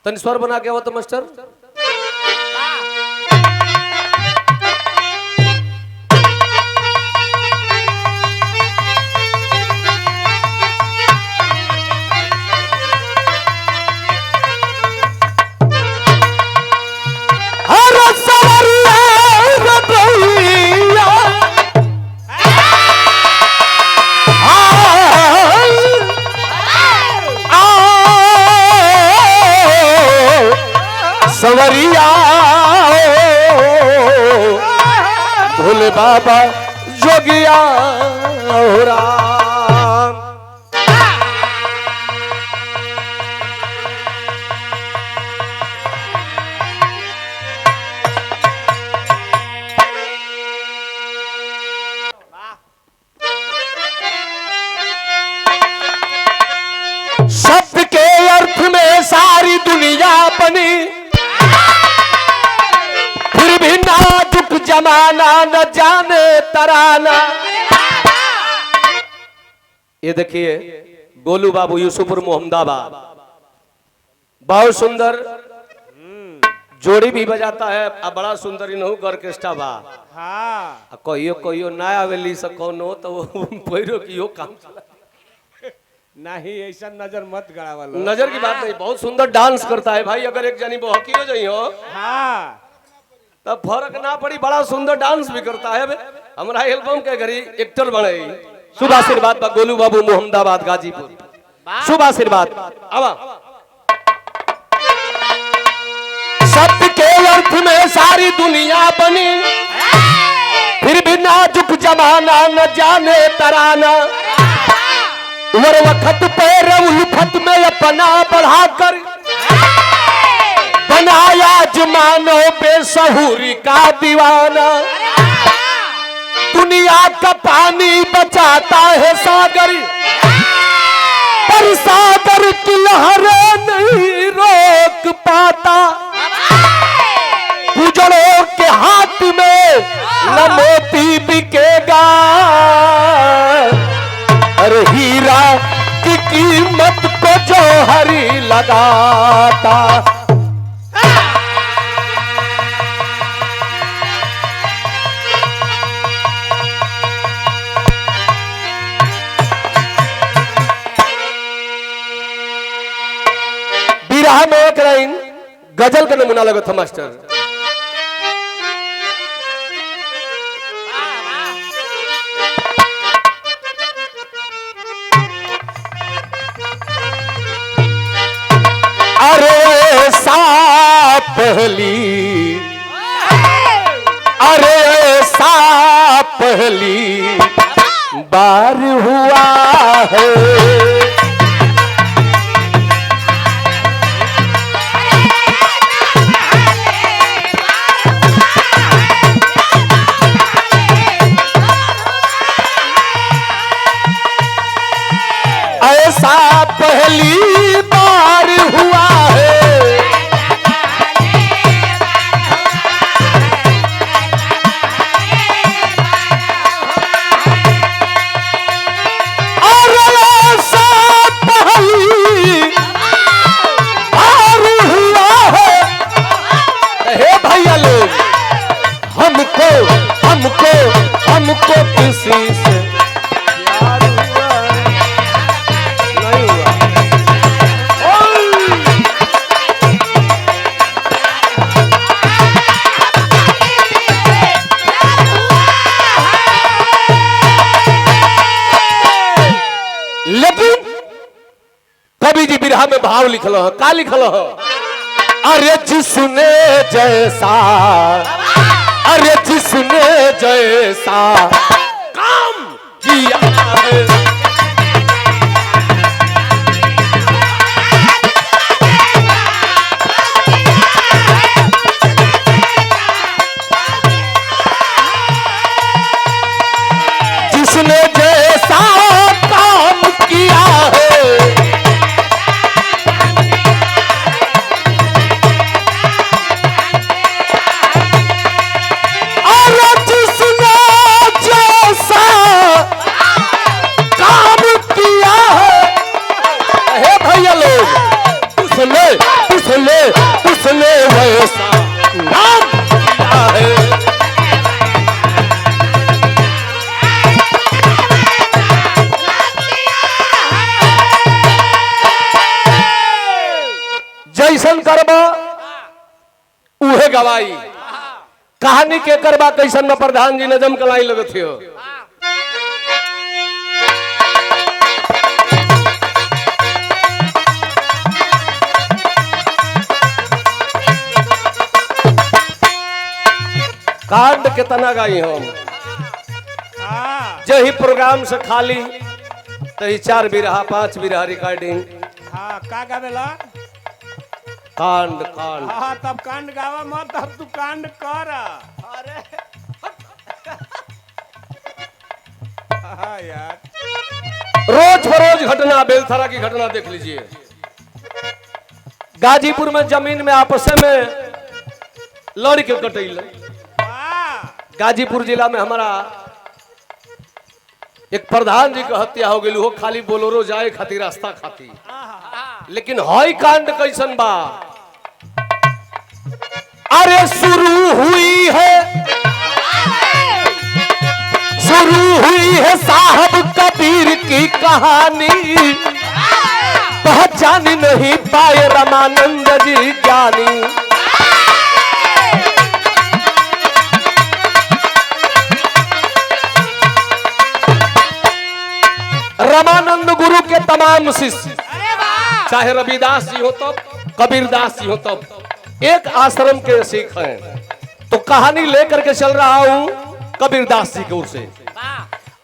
तन स्वर बना के आओ तो मास्टर। सवरिया भोले बाबा जोगिया हो राम। शब्द के अर्थ में सारी दुनिया बनी, फिर भी नाजुक जमाना न जाने तराना। ये देखिए गोलू बाबू यूसुफपुर मोहम्मदाबाद, बहुत सुंदर जोड़ी भी बजाता है। अब बड़ा सुंदर इनहु ऑर्केस्ट्रा बा। हाँ कहियो कहियो ना आवेली से कोनो तो पैरो की काम चला नहीं, ऐसा नजर मत गड़ावा। नजर की बात नहीं, बहुत सुंदर डांस करता है भाई। अगर एक जनी बहकी हो जाई हो हाँ तब फर्क ना पड़ी, बड़ा सुंदर डांस भी करता है। हमारा एल्बम के घरी एक्टर बने। शुभ आशीर्वाद बा गोलू बाबू मोहम्मदाबाद गाजीपुर, शुभ आशीर्वाद। आवा शब्द के अर्थ में सारी दुनिया बनी, फिर भी नाजुक जमाना न जाने तराना। उमर वक्त पैर उल्फत में अपना बढ़ाकर बनाया जमानो बेसहुरी का दीवाना। दुनिया का पानी बचाता है सागर, पर सागर की लहरें नहीं रोक पाता। गुजरों के हाथ में न मोती बिकेगा, अरे हीरा की कीमत को जौहरी लगाता। बिरहा में एक लाइन गजल का नमूना लगा था मास्टर। अरे सा पहली, अरे सा पहली बार हुआ है, ऐसा पहली बार हुआ है। और ऐसा पहली बार हुआ है। हे भैया लोग, हमको हमको हमको किसी से कवि जी बिरहा में भाव लिखल है। का लिखल है? अरे जिसने जैसा, अरे जिसने जैसा काम किया है, जिसने जैसा काम किया है, और जिसने जैसा उसने उसने वैसा नाम दिया है। जैसन करबा उहे गवाई। कहानी के करबा कैसन में प्रधान जी नजम कलाई लगत हो। कांड कितना गाई हम जही प्रोग्राम से खाली तही 4 बिरहा 5 बिरहा रिकॉर्डिंग। हाँ का गावेला कांड कांड। हाँ तब कांड गावा मत, तब तू कांड कर। अरे हाँ यार, रोज बरोज घटना, बेलथरा की घटना देख लीजिए। गाजीपुर में जमीन में आपस में लड़ के कटैल। गाजीपुर जिला में हमारा एक प्रधान जी का हत्या हो गई हो, खाली बोलोरो जाए खातिर रास्ता खाती। लेकिन हई कांड कैसन बा। अरे शुरू हुई है साहब कबीर की कहानी, पहचान नहीं पाए रामानंद जी ज्ञानी। रामानंद गुरु के तमाम शिष्य, चाहे रविदास जी हो तब, कबीरदास जी हो तब, एक आश्रम के सिख हैं। तो कहानी लेकर के चल रहा हूं कबीरदास जी की ओर से।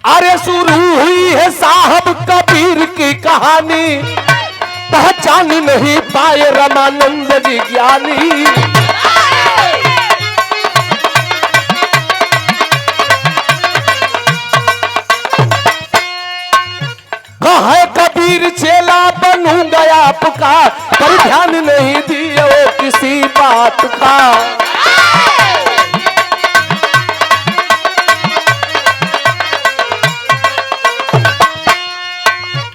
अरे शुरू हुई है साहब कबीर की कहानी, पहचान नहीं पाए रामानंद जी ज्ञानी। कहे कबीर चेला बनूंगा आपका, पर ध्यान नहीं दिए किसी बात का।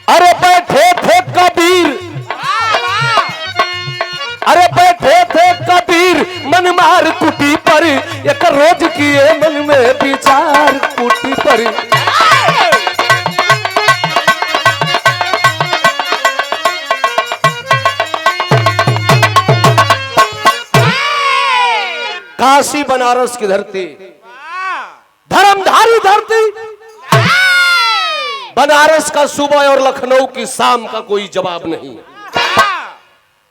अरे बैठे थे कबीर, अरे बैठे थे कबीर मनमार कुटी पर, एक रोज किए मन में विचार कुटी पर। काशी बनारस की धरती, धर्मधारी धरती। बनारस का सुबह और लखनऊ की शाम का कोई जवाब नहीं।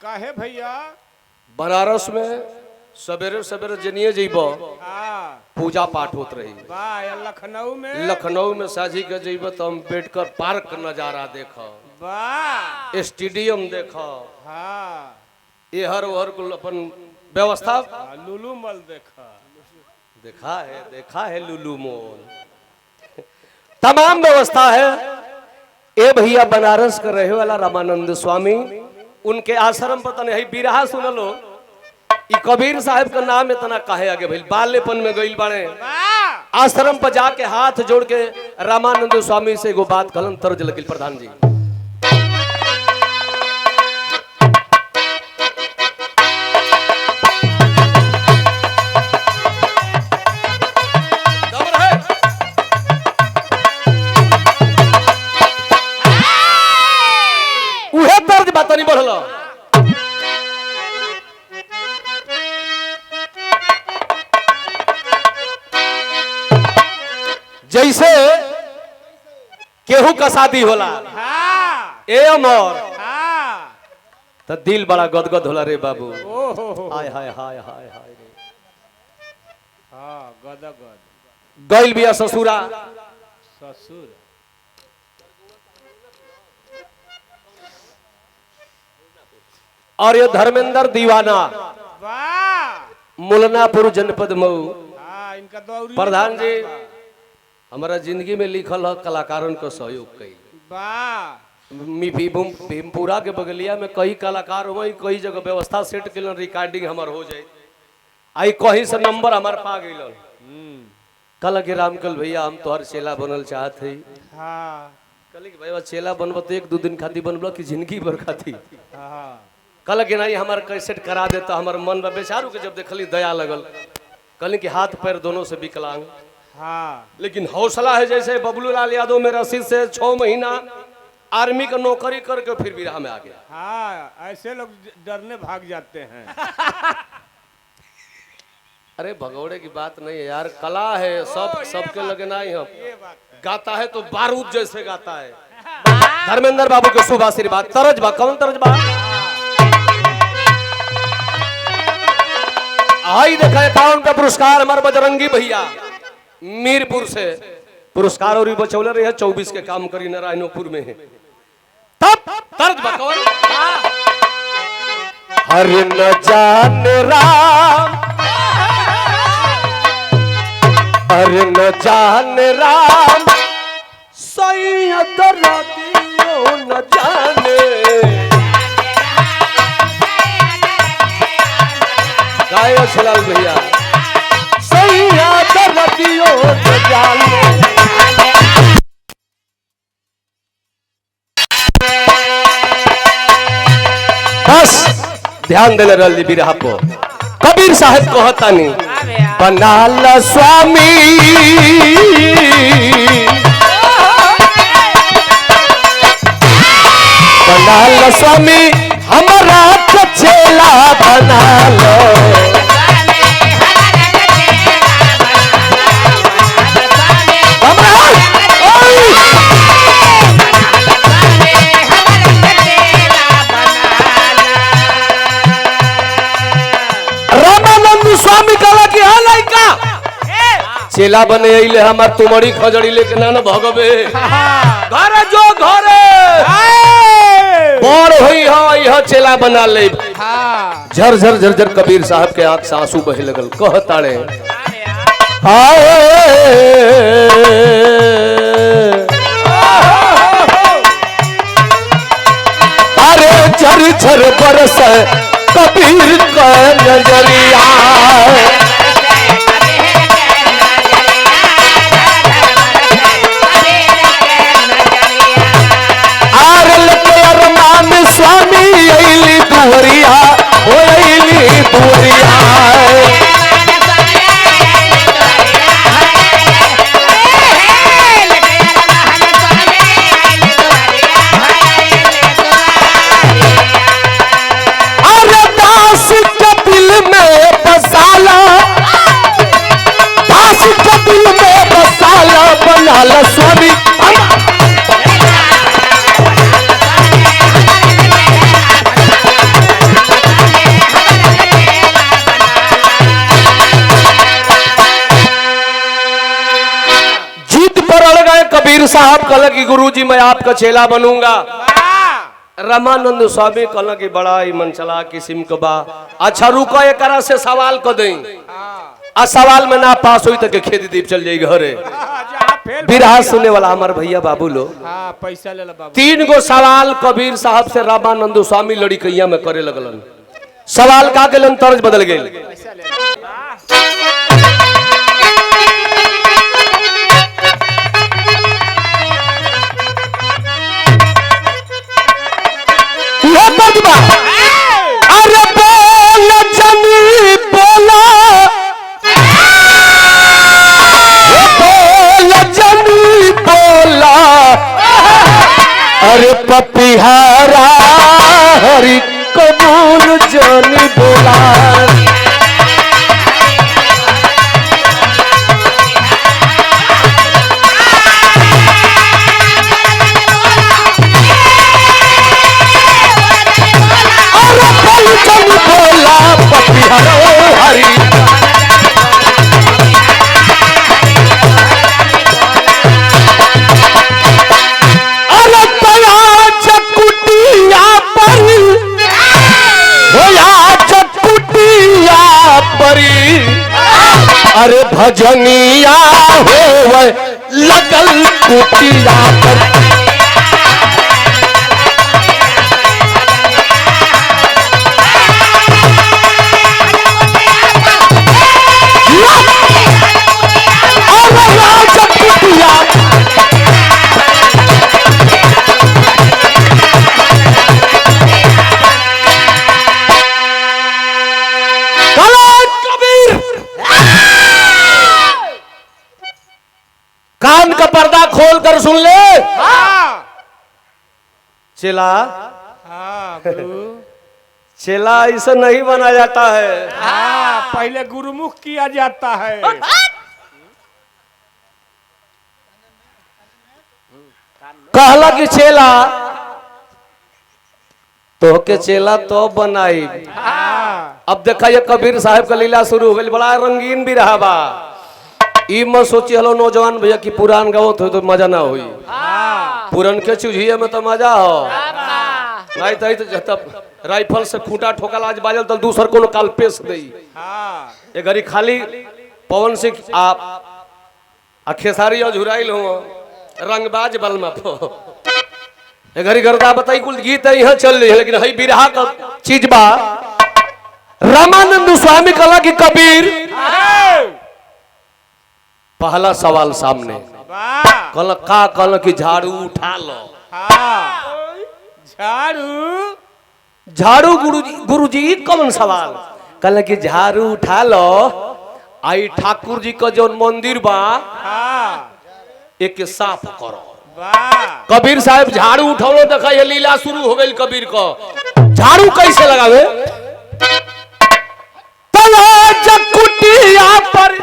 काहे भैया? बनारस में सवेरे सवेरे जनिए जइबो पूजा पाठ होत रही। लखनऊ में साझी के जइबो तो अम्बेडकर पार्क का नजारा देखो, स्टेडियम देखो, ये हर ओहर को अपन व्यवस्था। लुलू मॉल देखा है लुलू मॉल, तमाम व्यवस्था है। ए भैया बनारस का रहे वाला रामानंद स्वामी, उनके आश्रम पर तने बिरहा सुनलो। ई कबीर साहब का नाम इतना काहे आगे भइल, बालेपन में गइल बाड़े आश्रम पर जाके हाथ जोड़ के रामानंद स्वामी से एगो बात कहलन, तर्ज लगिल प्रधान जी। नहीं बढ़ला जैसे केहू का शादी होला ए अमर, तो दिल बड़ा गदगद होला रे बाबू। हाय हाय हाय हाय हाय रे। गदगद गइल बिया ससुरा, ससुर और ये धर्मेंद्र दीवाना, मुलनापुर जनपद मऊ। प्रधान जी हमारा जिंदगी में लिखल है कलाकारों का सहयोग कई। भीमपुरा के बगलिया में कई कलाकार हो, कई जगह व्यवस्था सेट के रिकॉर्डिंग हमार हो जाए। आई कहीं से नंबर हमार पा गई। कल के रामकल भैया हम तोहर चेला बनल चाहते। कल के भैया चेला बनब तो 1-2 दिन खाती बनब कि जिंदगी भर खाती। कल कि नहीं हमार कैसेट करा देता, हमार मन में बेचारू के जब देखली दया लगल, कहली कि हाथ पैर दोनों से विकलांग, हाँ लेकिन हौसला है जैसे बबलू लाल यादव में रसीद से 6 महीना आर्मी का नौकरी करके फिर विराह में आ गया। हाँ, ऐसे लोग डरने भाग जाते हैं। अरे भगौड़े की बात नहीं है यार, कला है, सबके लगे नहीं हम गाता है तो बारूद जैसे गाता है। धर्मेंद्र बाबू के शुभ आशीर्वाद। तरज बा, कौन तरज बा? आई देखा 51 का पुरस्कार हमारे बजरंगी भैया मीरपुर से पुरस्कार और बचौले रहे 24 के काम करी नारायणपुर में है। तब तरज बा कौन? हर न जान राम, हर न जान राम, सैयद रतियो न जाने। गायो छलाल भैया, सैयद रतियो न जाने। बस ध्यान देने रही बिरहा को। कबीर साहब कहतानी बनाल स्वामी, बनाल स्वामी हमारा चचेला बनाल। रामानंद स्वामी कहा कि हाँ लड़का चेला बने अइले हमार तुमड़ी खजड़ी लेके ना न भगबे। घरे जो घरे बड़ होई हो यह चेला बना ले। झर झर झर झर कबीर साहब के आंख से आंसू बहे लगल। कहताड़े अरे झर झर बरस कबीर का नजरिया। स्वामी अइली दुवरिया, हो अइली दुवरिया। अरे दास के दिल में बसाला, दास के दिल में बसाला, बनाला स्वामी। कबीर साहब कहला कि गुरुजी मैं आपका चेला बनूंगा। रामानंद स्वामी कहला कि बड़ा ही मन चला किस्म के बा। अच्छा रुको एकरा से सवाल कर दई, आ सवाल में ना पास हुई तो के खेत दीप चल जाई घरे। बिरहा सुनने वाला हमारे भैया बाबू लो पैसा ले बाबू। 3 गो सवाल कबीर साहब से रामानंद स्वामी लड़कैया में करे लगलन। सवाल का केलन तर्ज बदल गई। अरे बोल जनी बोला, बोल जनी बोला, अरे पपिहारा हरि कबूल जनी बोला। अरे भजनिया हो लगल कुटिया पर। सुंदर सुन ले। हाँ चेला हाँ गुरु। चेला ऐसा नहीं बना जाता है। हाँ पहले गुरुमुख किया जाता है। कहला कि चेला तो के चेला तो बनाई। हाँ अब देखा ये कबीर साहब का लीला शुरू हो गई, बड़ा रंगीन भी रहा बा। ई मत सोची हलो नौजवान भैया की पुरान गावत हो तो मजा ना हुई। पुरन के चूझिए में तो मजा हो नहीं तो तब राइफल से खूंटा ठोकल आज बाजल तो दूसर को काल पेश दई। हाँ ये घड़ी खाली पवन सिंह आप खेसारी अझुराइल हो रंगबाज बलमा पो ये घड़ी गर्दा बताई कुल गीत है यहाँ चल रही है, लेकिन हई बिरहा का चीज बा। रामानंद स्वामी कला की कबीर पहला सवाल सामने वाह कल का कल की झाड़ू उठा लो। हाँ झाड़ू झाड़ू गुरुजी कौन सवाल कल की झाड़ू उठा लो। आई ठाकुर जी का जो मंदिर बा हाँ एक साफ करो। वाह कबीर साहब झाड़ू उठौलो देखा ये लीला शुरू हो गई कबीर को। झाड़ू कैसे लगावे कुटिया पर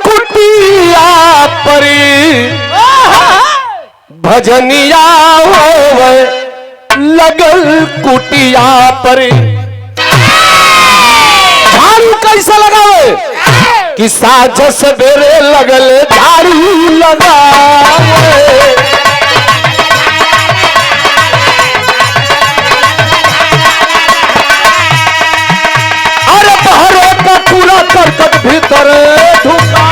कुटिया पर भजनिया होवे लगल कुटिया पर। झाड़ू कैसे लगावे कि साझ सवेरे लगल झाड़ू लगावे। अरे बहरे का पूरा करकट भीतर ढुका।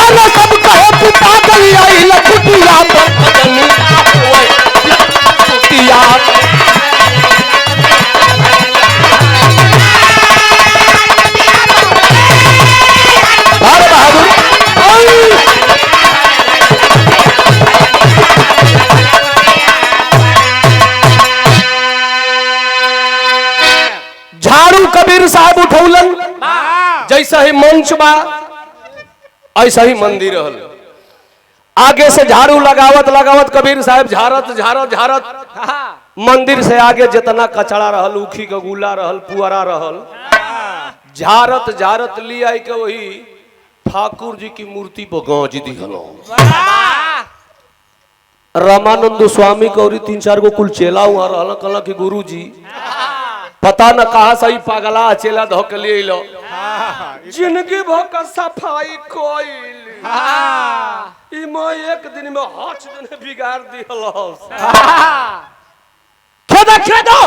अरे सब कहे तू पागल आई लकुटिया पर कुटिया। अरे बहादुर झाड़ू कबीर साहब उठौलन। जैसा ही मंच बा ऐसा ही मंदिर रहल। आगे से झाड़ू लगावत लगावत कबीर साहब झारत झारत झारत मंदिर से आगे जितना कचरा रहल उखी का गुला रहल पुअरा रहल झारत झारत लिया के वही ठाकुर जी की मूर्ति पर गौज दिहलो। रामानंद स्वामी को 3-4 गो कुल चेला हुआ रहल कहला कि गुरु जी पता न कहा सही पागला चेला धो के लिए लो जिंदगी भर का सफाई कोइल एक दिन में 8 दिन बिगाड़ दिहलो। खेदा खेदा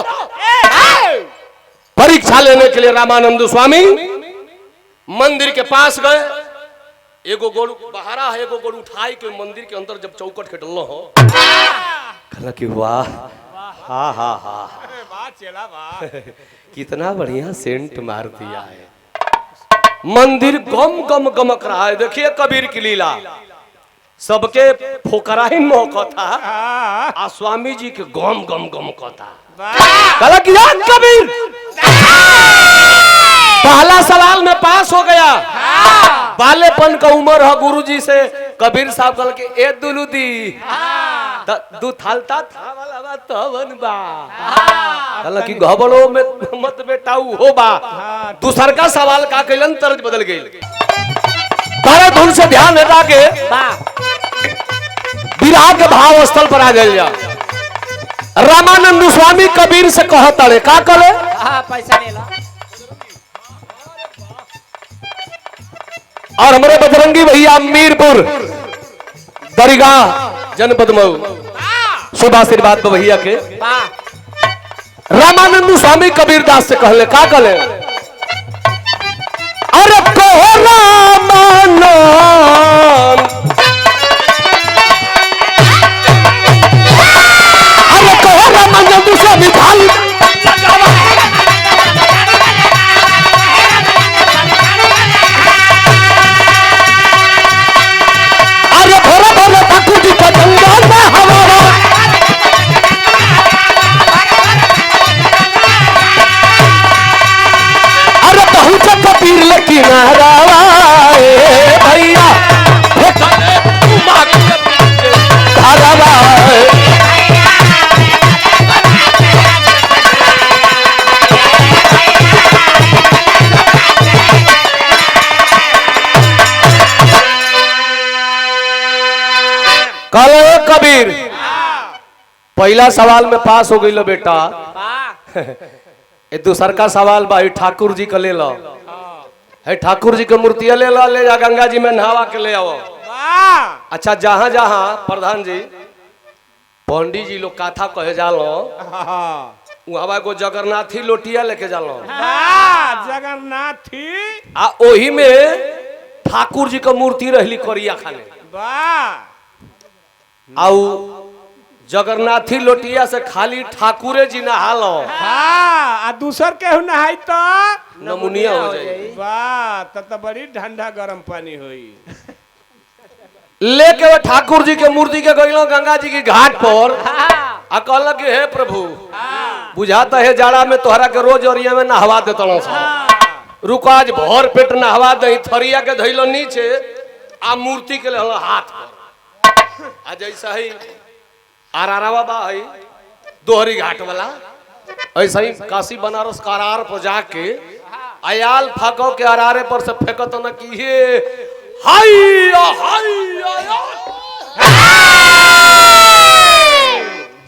परीक्षा लेने के लिए रामानंद स्वामी मंदिर के पास गए। एगो गोड़ बहारा है एगो गोड़ उठाई के मंदिर के अंदर जब चौकट के डललो हो कहला कि वाह हा हा हा वाह चेला वाह कितना बढ़िया सेंट मार दिया है। मंदिर गम गम गमक रहा है। देखिए कबीर की लीला सबके फोकरा ही मौका था आ स्वामी जी के गम गम गम को था। कहला कि यार कबीर पहला सवाल में पास हो गया। बालेपन का उम्र है गुरुजी से कबीर साहब कहल के ए दुलुदी दू थालता था वाला बा तवन बा कहला कि घबड़ो में मत बेटाऊ हो बा। दूसर का सवाल का कैलन तर्ज बदल गई। तारे धुन से ध्यान हटा के विराह के भाव स्थल पर आ गए। रामानंद स्वामी कबीर से कहता का करे पैसा ले लो। और हमारे बजरंगी भैया मीरपुर दरगाह जनपद मऊ शुभ आशीर्वाद भैया के रामानंद स्वामी कबीर दास से कहले का कहले अरे कहो रामानंद अरे कहो रामानंद स्वामी भाई अरे भोला भोला ठाकुर जी का जंगल में हमारा कहलो ए कबीर, पहला सवाल में पास हो गई बेटा। ए दूसर का सवाल भाई ठाकुर जी का ले लो, है ठाकुर जी के मूर्तिया ले लो, ले जा गंगा जी में नहावा के ले आओ। अच्छा जहां जहां प्रधान जी पंडित जी लोग कथा कहे जालो वहां को जगन्नाथी लोटिया लेके जालो। जगन्नाथी आ ओही में ठाकुर जी का मूर्ति रहली करिया खाने। आउ जगन्नाथी लोटिया से खाली ठाकुरे जी नहालो। आ दूसर केहू नहाई तो नमुनिया हो जाए। वाह तब तो बड़ी ठंडा गरम पानी हुई। लेके वो ठाकुर जी के मूर्ति के गइलो गंगा जी की घाट पर आ कहल कि हे प्रभु बुझाता है जाड़ा में तोहरा के रोज ओरिया में नहवा देतलो सा, रुको आज भर पेट नहवा दही। थरिया के धइलो नीचे आ मूर्ति के लेलो हाथ पर। आ जैसा ही आरारावा बा है दोहरी घाट वाला, ऐसा ही काशी बनारस करार पर जाके अयाल फाको के अरारे पर से फेंकत न कि हे हाय हाय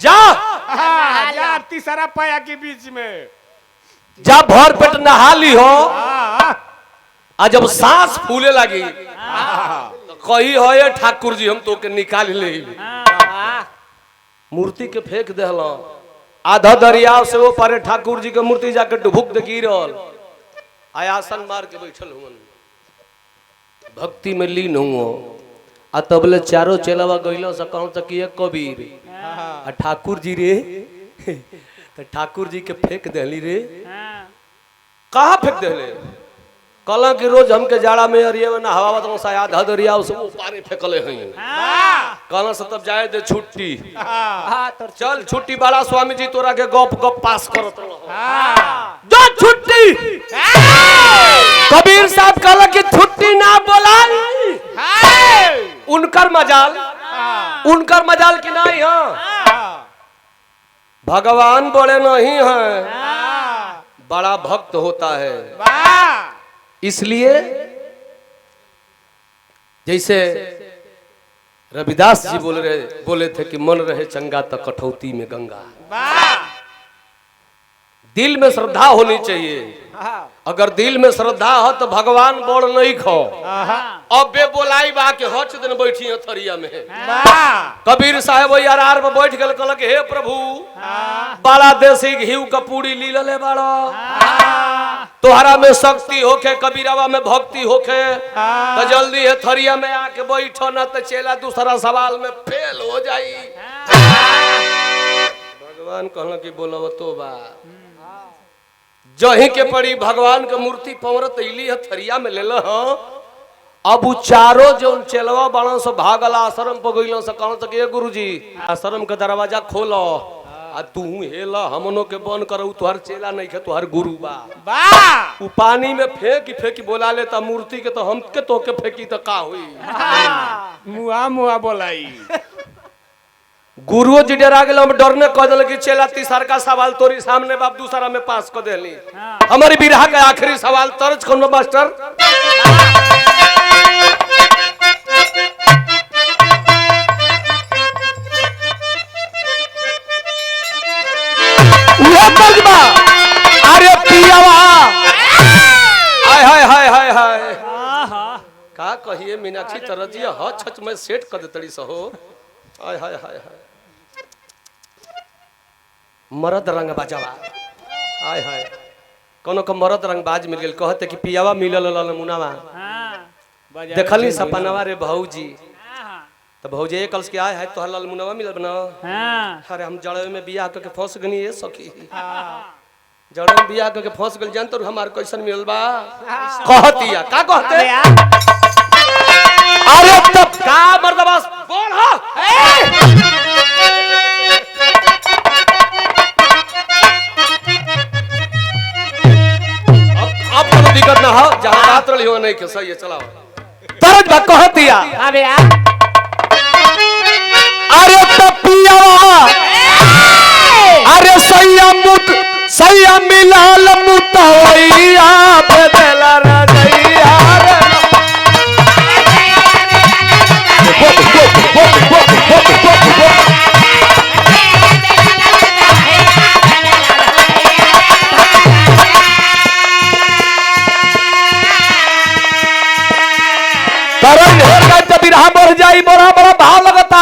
जा जा तीसरा पाया के बीच में जा भर पेट नहा ली हो। आ जब सांस फूले लगी तो कही हो ये ठाकुर जी हम तो के निकाल ले मूर्ति के फेंक देहलो। आधा दरिया से वो पारे ठाकुर जी के मूर्ति जाके डुबुक दे गिरल। आयासन मार के बैठल हुन भक्ति में लीन हुओ। आ तबले चारों चेलावा गइलो से कहूं तक ये कबीर आ ठाकुर जी रे तो ठाकुर जी के फेंक देली रे। कहाँ फेंक देले? कल कि रोज हमके जाड़ा में अरिया में नहावा तो शायद हदरिया उस पानी फेंकले हई। कल से तब जाए दे छुट्टी। चल छुट्टी वाला स्वामी जी तोरा के गप गप पास करत जो छुट्टी। कबीर साहब कहला कि छुट्टी ना बोलाल उनकर मजाल की नहीं है। भगवान बड़े नहीं हैं, बड़ा भक्त होता है। इसलिए जैसे रविदास जी बोले थे कि मन रहे चंगा तो कठौती में गंगा। दिल में श्रद्धा होनी चाहिए। अगर दिल में श्रद्धा हो तो भगवान बड़ नहीं खो। अब बे बोलाई बा के हच दिन बैठी थरिया में। कबीर साहब यार में बैठ गए कहल हे प्रभु बड़ा देसी घी का पूरी ली ले बड़ा तोहरा में शक्ति होके कबीरवा में भक्ति होके तो जल्दी है थरिया में आके बैठो ना तो चेला दूसरा सवाल में फेल हो जाई। भगवान कहला कि बोलो तो बा जही के पड़ी भगवान के मूर्ति पवरत इली है थरिया में ले लो। अब चारों जो चेलवा बड़ा से भागल आश्रम पर गइलो से कहल तक गुरुजी आश्रम के दरवाजा खोलो आ तू हेला हमनो के बंद करो तुहर चेला नहीं के तुहर गुरु बा। उ पानी में फेंकी बोला लेता मूर्ति के तो हम के तो के फेंकी तो का हुई मुआ बोलाई। गुरुओ जी डरा गेल हम डरने कह दिल कि चेला तीसर का सवाल तोरी सामने बाप दूसरा में पास कर देली। हमारी बिरहा का आखिरी सवाल तर्ज कौन मास्टर? अरे पियावा हाय हाय हाय हाय हाय का कहिए मीनाक्षी तरजिया ह छच में सेट कर देतड़ी सहो। हाय हाय हाय हाय मरद रंग बाजावा हाय हाय कोनो को मरद रंग बाज मिल गेल कहते कि पियावा मिलल मुनावा देखली सपनावा रे भौजी तो भौजी एक कल के आए है तो हलाल मुनावा मिलल बना। अरे हम जड़े में बियाह करके फंस गनी ये सखी जड़े में बियाह करके फंस गल जान तो हमार कैसन मिलल बा कहतिया का कहते अरे तब का मर्दबास बोल हा अब कोनो दिक्कत ना हो जहां बात रही हो नहीं के सही है चलाओ तरज बा कहतिया अबे अरे तपिया अरे सैया मिलाल मुतवैया बदला रजैया रे लगा तो बिरहा बढ़ जाई, बड़ा बड़ा भाव लगता।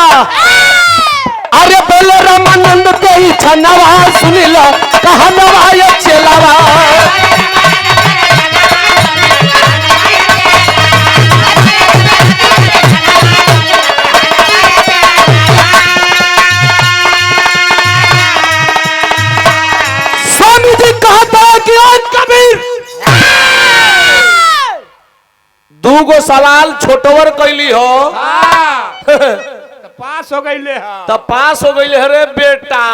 अरे बोले रामानंद के ही छनवा सुनिल कहनवा ये चेलावा। स्वामी जी कहता है कि ओ कबीर दूगो सवाल छोटवर कैली हो तो पास हो गई ले तब पास हो गई रे बेटा।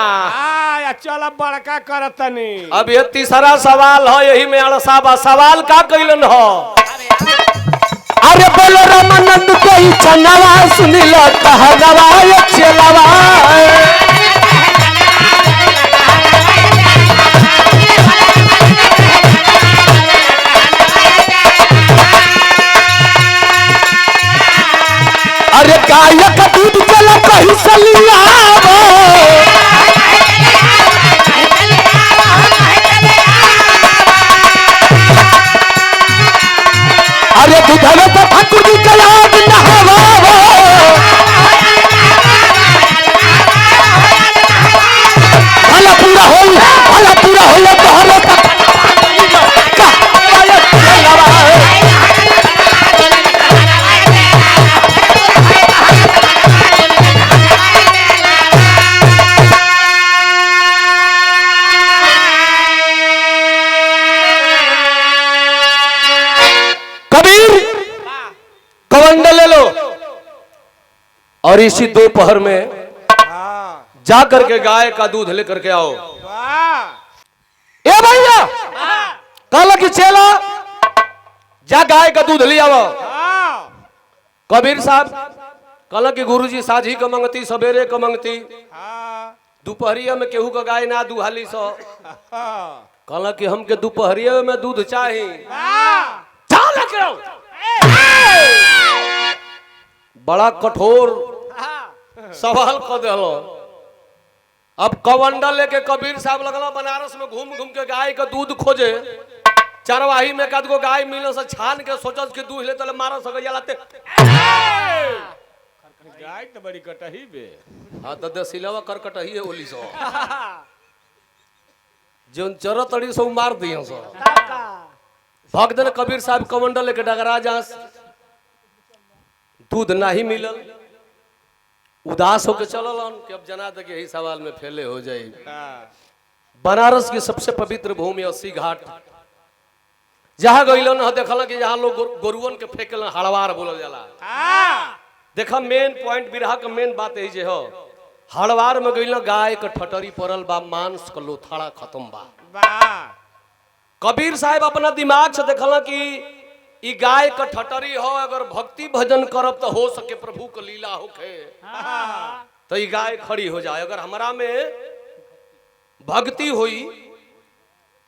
या चल अब बड़का करतनी। अब ये तीसरा सवाल है, यही में अड़सा बा। सवाल का कैलन हो? अरे बोलो रामानंद के ही छनवा सुनिल कहनवा ये चेलावा। अरे गाय का दूध चला कहीं से लियावो। अरे दूधवे तो ठाकुर जी के याद नहवावो। भला पूरा होई तोहरे तक कवंडल ले लो और इसी दोपहर में जा करके गाय का दूध लेकर के आओ। ए भैया कल की चेला जा गाय का दूध ले आओ। कबीर साहब कल की गुरुजी साझी का मंगती, सवेरे का मंगती, दोपहरिया में केहू का गाय ना दुहाली सो। कल की हमके दोपहरिया में दूध चाहिए, बड़ा कठोर सवाल कर दिलो। अब कवंडल लेके कबीर साहब लगला बनारस में घूम घूम के गाय का दूध खोजे। चरवाही में कद को गाय मिलो से छान के सोचस के दूध ले तले मारो सके जलाते। गाय तो बड़ी कटही बे। हां त दसिलवा करकटही है ओली सो जोन चरो तड़ी सो मार दियो सो। भगदन कबीर साहब कवंडल लेके डगरा जास, दूध नहीं मिलल, उदास होके चललन कि अब जना तक यही सवाल में फैले हो जाए। बनारस की सबसे पवित्र भूमि 80 घाट जहां गइलन ह देखल कि जहां लोग गोरुवन के फेंकलन हड़वार बोलल जाला। देखा मेन पॉइंट बिरहा का मेन बात है जे हो, हड़वार में गइलन गाय के ठटरी पड़ल बा, मांस का लोथाड़ा खत्म बा। कबीर साहब अपना दिमाग से देखल कि ई गाय का ठटरी हो, अगर भक्ति भजन करब तो हो सके प्रभु का लीला होके तो ई गाय खड़ी हो जाए। अगर हमारा में भक्ति हुई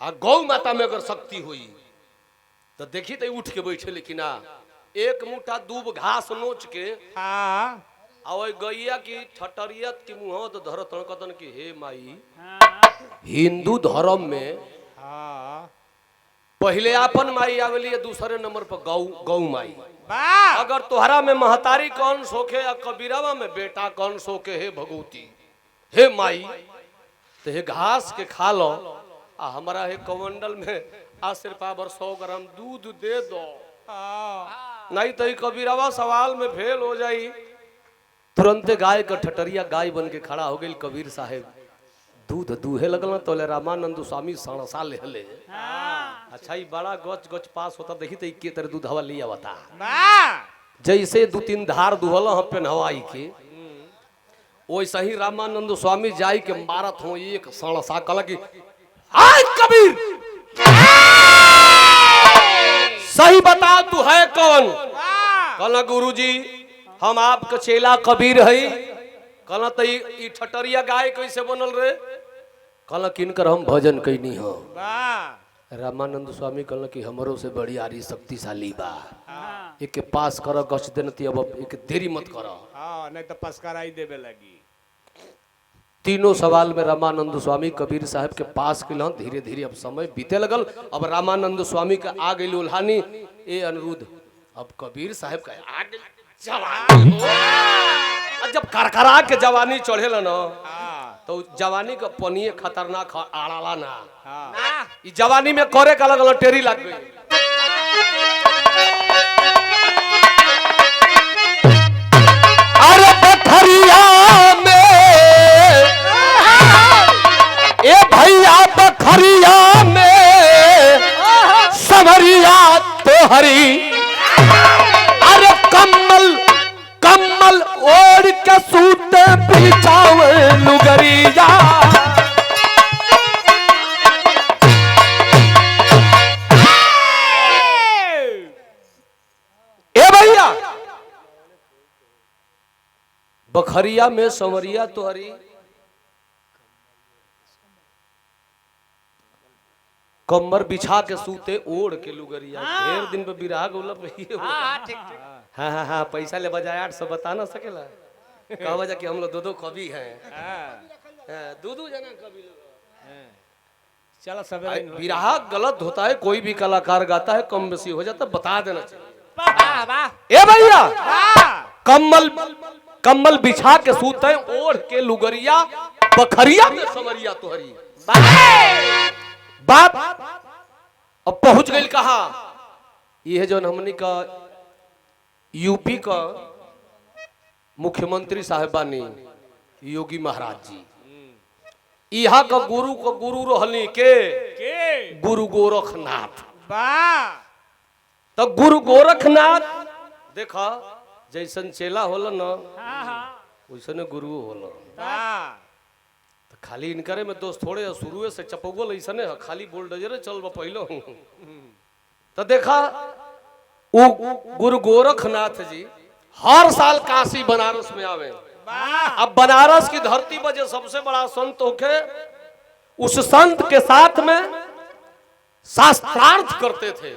आ गौ माता में अगर शक्ति हुई तो देखी तो उठ के बैठे, लेकिन एक मुठा दूब घास नोच के गैया की ठटरियत की मुँह तो धरत कतन की हे माई। हिंदू धर्म में पहले अपन माई आवेली, दूसरे नंबर पर गौ माई। अगर तोहरा में महतारी कौन सोखे या कबीरवा में बेटा कौन सोखे, हे भगवती हे माई तो हे घास के खा लो। हमारा हे कमंडल में आशीर्वाद 100 ग्राम दूध दे दो, नहीं तो कबीरवा सवाल में फेल हो जाई। तुरंत गाय का ठटरिया गाय बन के खड़ा हो गई। कबीर साहेब दूध दूहे लगल तो रामानंद स्वामी सणसा ले हले। अच्छा ये बड़ा गच गच पास होता, देखी तो के तरह दूध हवा लिया बता। जैसे 2-3 धार दुहल हम पेनहवाई के, वैसे ही रामानंद स्वामी जाई के मारत हो एक सणसा। कल की हाय कबीर सही बता तू है कौन? कल गुरुजी हम आपका चेला कबीर है। कल तो ई ठटरिया गाय कैसे बनल रे? कल किनकर हम भजन कैनी हो। रामानंद स्वामी कल की हमरों से बड़ी आरी शक्तिशाली बा, एक पास कर गछ देनती, अब एक देरी मत कर, नहीं तो पस्कराई देवे लगी। तीनों सवाल में रामानंद स्वामी कबीर साहब के पास के धीरे धीरे अब समय बीते लगल। अब रामानंद स्वामी का आ गई उल्हानी, ए अनिरुद्ध अब कबीर साहब का आ गई। जवानी हो। और जब करकरा के जवानी चढ़ेला ना तो जवानी का पनिए खतरनाक आड़ाला ना। ई जवानी में करे का अलग टेरी लग गई। अरे बखरिया में ए भैया बखरिया में समरिया तोहरी। अरे कम्मल कम्मल ओढ़ के सूते बिछावे लुगरिया। ए भैया बखरिया में समरिया तोहरी। कमर बिछा के सूते ओढ़ के लुगरिया। ढेर दिन पे बिरहा गोलब रही है। हाँ हाँ हाँ पैसा ले बजाय 800 बता ना सकेला। कहा वजह कि हम लोग दो कवि हैं। दो जना कवि लोग। चलो सवेरे बिरहा गलत होता है, कोई भी कलाकार गाता है कम बेसी हो जाता है, बता देना चाहिए। ए भैया कम्मल कम्मल बिछा के सूते ओढ़ के लुगरिया बखरिया में समरिया तोहरी। बात अब पहुंच गई कहा। यह जो हमनी का यूपी का मुख्यमंत्री साहिबानी योगी महाराज जी, यहाँ का गुरु रहली के गुरु गोरखनाथ। तो गुरु गोरखनाथ देखा जैसन चेला होला ना वैसन गुरु होला। तो खाली इनकरे में दोस्त थोड़े शुरू से चपौगल ऐसा है, खाली बोल्डजरे चल पहलो। तो देखा वो गुरु गोरखनाथ जी हर साल काशी बनारस में आवे। अब बनारस की धरती पर जो सबसे बड़ा संत होके उस संत के साथ में शास्त्रार्थ करते थे।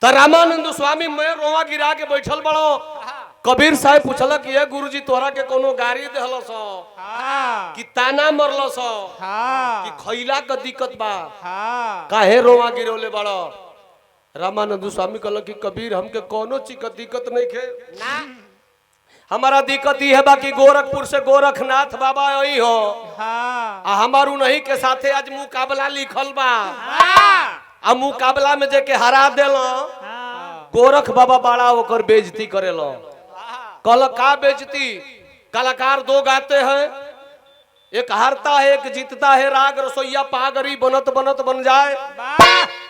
तो रामानंद स्वामी मैं रोवा गिरा के बैठल बड़ो। कबीर साहब पूछल कि ये गुरुजी तोहरा के कोनो गाड़ी देहल सो कि ताना मरल सो कि खैला का दिक्कत बा काहे रोवा गिरोले बड़ो। रामानंद स्वामी कहल कि कबीर हमके कोनो चीज का दिक्कत नहीं खे ना, हमारा दिक्कत ये है बाकी गोरखपुर से गोरखनाथ बाबा आई हो। हमारू नहीं के साथे आज मुकाबला लिखल बा। आ मुकाबला में जेके हरा देलो गोरख बाबा बड़ा होकर बेइज्जती करेलो। कल का बेइज्जती, कलाकार दो गाते हैं, एक हारता है एक जीतता है। राग रसोईया पागरी बनत बनत बन जाए।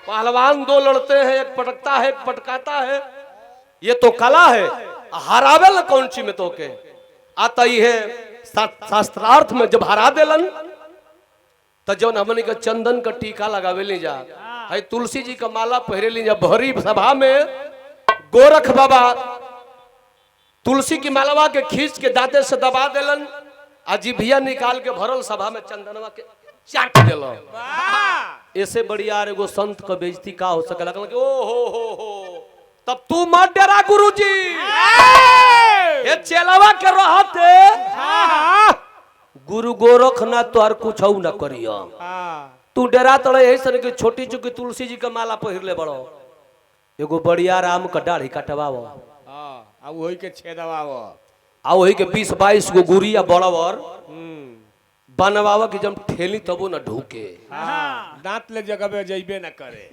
पहलवान दो लड़ते हैं, एक पटकता है एक पटकाता है। ये तो कला है। हरावेल कौन सी में तो के आता ही है शास्त्रार्थ में जब हरा देलन तो जौन हमने का चंदन का टीका लगावे ले जा है, तुलसी जी का माला पहरे ले जा। भरी सभा में गोरख बाबा तुलसी की मालावा के खींच के दांते से दबा देलन। अजीभिया निकाल के भरल सभा में चंदनवा के चाट देलो। ऐसे बढ़िया एगो संत का बेइज्जती का हो सकेला। ओ हो तब तू मत डरा गुरुजी, ये चेलावा के रहते गुरु गोरखनाथ तोहर कुछ न करियो। तू डरा तड़े यही सर के छोटी चुकी तुलसी जी का माला पहिर ले बड़ो। एगो बढ़िया राम का दाढ़ी कटवाओ आ वही के छेदवाओ आ वही के 20-22 गो गुरिया बड़वर बनवावा कि जब ठेली तबो न ढूके दांत ले जगह जइबे न करे।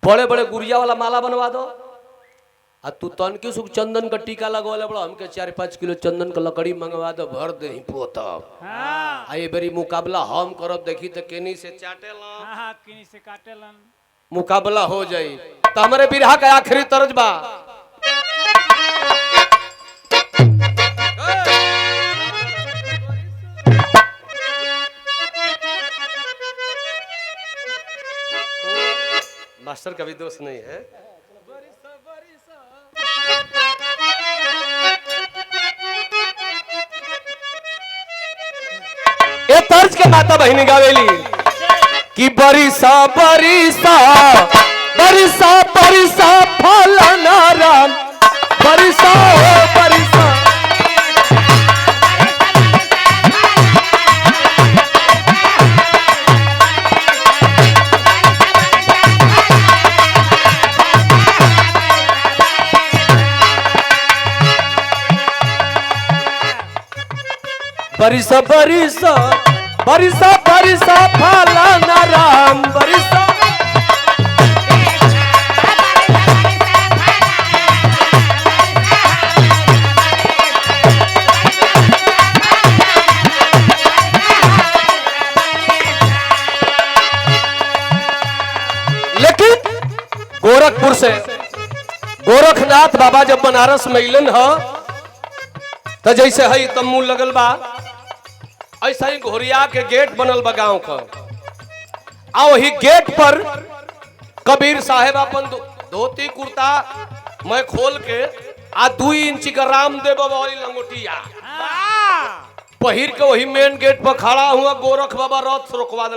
बड़े बड़े गुड़िया वाला माला बनवा दो। आ तू तनकी सुख चंदन का टीका लगवाले बड़ा। हमके 4-5 किलो चंदन का लकड़ी मंगवा दो, भर दे ही पोतब। ये बेरी मुकाबला हम करब देखी तो केनी से चाटेलन केनी से काटेलन मुकाबला हो जाई। तो हमारे बिरहा का आखिरी तर्ज बा। मास्टर का भी दोष नहीं है। ये तर्ज के माता बहिनी गावेली कि बरिसा बरिसा बरिसा बरिसा फल नारायण बरिसा हो बरिसा। बरिस बरिस बरिस बरिस फलाना राम बरिस लेकिन गोरखपुर से गोरखनाथ बाबा जब बनारस में अलन ह तो जैसे है तम्मू लगल बा ऐसा ही घोरिया के गेट बनल बा गांव का आ वही गेट पर कबीर साहेब अपन धोती कुर्ता मैं खोल के आ 2 इंच का रामदेव वाली लंगोटिया पहिर के वही मेन गेट पर खड़ा हुआ गोरख बाबा रथ रोकवा दे।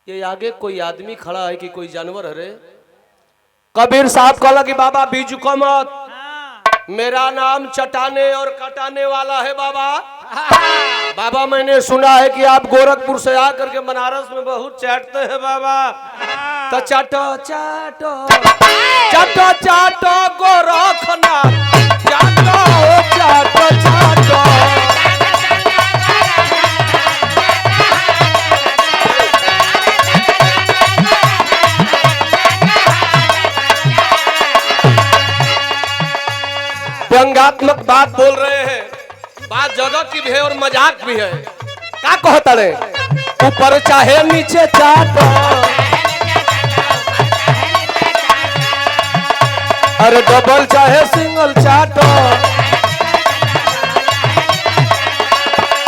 ये आगे कोई आदमी खड़ा है कि कोई जानवर है रे? कबीर साहब कहला कि बाबा बीजू को मत, मेरा नाम चटाने और कटाने वाला है बाबा। बाबा मैंने सुना है कि आप गोरखपुर से आकर के बनारस में बहुत चाटते हैं बाबा, तो चाटो चाटो चाटो चाटो गोरखनाथ चाटो चाटो चाटो। व्यंग्यात्मक बात बोल रहे हैं, बात जगह की भी है और मजाक भी है। क्या कहता रे? ऊपर चाहे नीचे चाटो, अरे डबल चाहे सिंगल चाटो,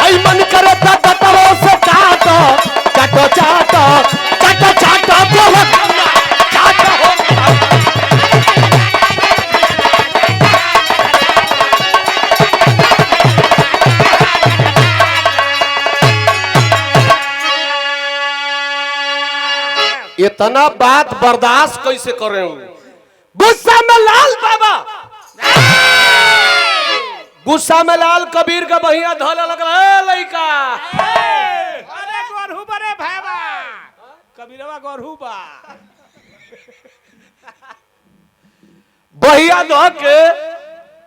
आई मन करे तटरो से काटो चाटो चाटो चाटो चाटो चाटो हो। इतना बात बर्दाश्त कैसे कर रहे हो? गुस्सा में लाल बाबा, गुस्सा में लाल कबीर का बहिया धोले लग रहा है लइका। अरे गोरहू बरे भाईबा कबीरवा गोरहू बा बहिया धो के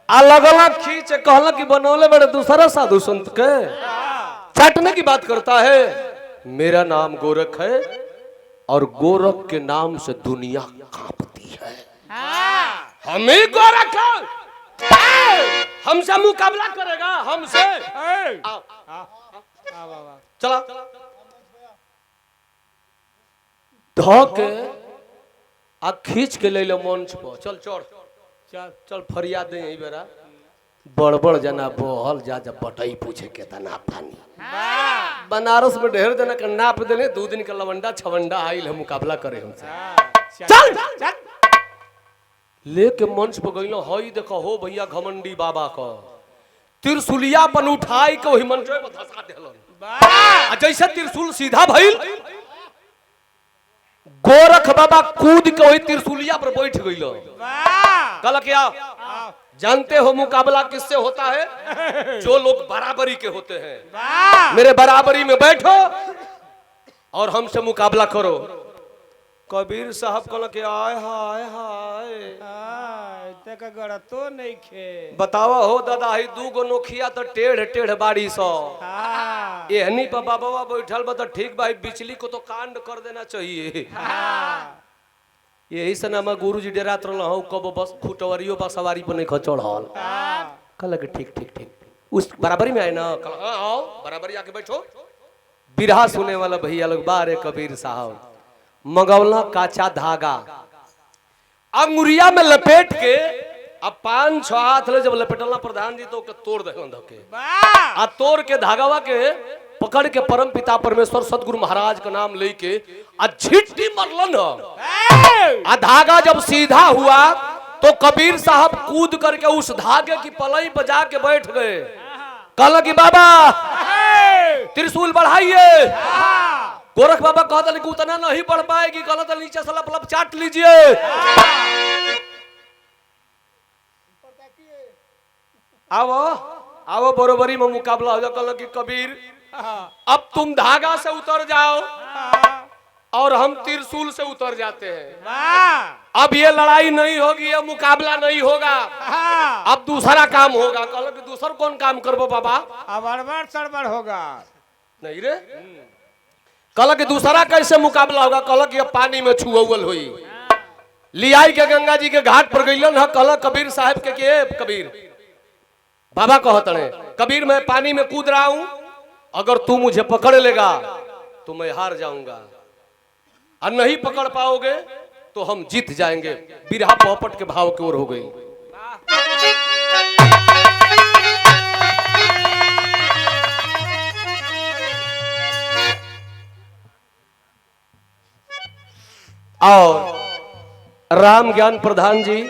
अलग अलग खींच कहला कि बनौले बड़े दूसरा साधु संत के चाटने की बात करता है। मेरा नाम गोरख है और गोरख के नाम से दुनिया कांपती है। हम ही गोरख हमसे मुकाबला करेगा हमसे? चला धो के आ खींच के ले लो मंच पर, चल चढ़ चल चल फरियाद दे यही बेरा बड़बड़ जना बहल जा जब बटई पूछे केतना पानी। बनारस में ढेर जना के नाप देले 2 दिन का लवंडा छवंडा आइल है मुकाबला करे हमसे। चल चल लेके मंच पर गइलो हई देखो हो भैया घमंडी बाबा का त्रिशूलिया पन उठाई के वही मंच पे धसा देलन। जैसे त्रिशूल सीधा भइल गोरख बाबा कूद के वही त्रिशूलिया पर बैठ गइलो। कहला क्या जानते हो मुकाबला किससे होता है? जो लोग बराबरी के होते हैं। मेरे बराबरी में बैठो और हमसे मुकाबला करो। कबीर साहब कहला कि आय हाय हाय तक गड़तो नहीं खे बतावा हो दादा ही 2 गो नोखिया तो टेढ़ टेढ़ बाड़ी सो एहनी पर बाबा बैठल बा तो ठीक भाई बिचली को तो कांड कर देना चाहिए। यही से ना गुरु जी डेरात रहल कब बस फुटवरियो बस सवारी पर नहीं चढ़ल। कहला कि ठीक ठीक ठीक उस बराबरी में आए ना? कहला आओ बराबरी आके बैठो। बिरहा सुने वाला भैया लोग बारे कबीर साहब मंगौला काचा धागा अंगुरिया में लपेट के अब 5-6 हाथ ले जब लपेटला प्रधान जी तो के तोड़ देलन धके आ तोड़ के धागावा के पकड़ के परम पिता परमेश्वर सतगुरु महाराज का नाम लेके आ झिट्टी मरलन। आ धागा जब सीधा हुआ तो कबीर साहब कूद करके उस धागे की पलई बजा के बैठ गए। कहला कि बाबा त्रिशूल बढ़ाइए। गोरख बाबा कहता कि उतना नहीं बढ़ पाएगी। कहला तो नीचे से लप चाट लीजिए। आओ आओ बरोबरी में मुकाबला हो जाए। कहला कि कबीर अब तुम धागा से उतर जाओ और हम त्रिशूल से उतर जाते हैं। अब ये लड़ाई नहीं होगी, ये मुकाबला नहीं होगा, हाँ अब दूसरा काम होगा। कहल कि दूसर कौन काम करबो बाबा? अब अड़बड़ सड़बड़ होगा। नहीं रे, कहल कि दूसरा कैसे मुकाबला होगा? कहल कि अब पानी में छुअल हुई। लियाई के गंगा जी के घाट पर गईलन है। कहल कबीर साहब के कबीर बाबा कहते हैं, कबीर मैं पानी में कूद रहा हूं, अगर तू मुझे पकड़ लेगा तो मैं हार जाऊंगा, और नहीं पकड़ पाओगे तो हम जीत जाएंगे। बिरहा पोपट के भाव की ओर हो गई। और राम ज्ञान प्रधान जी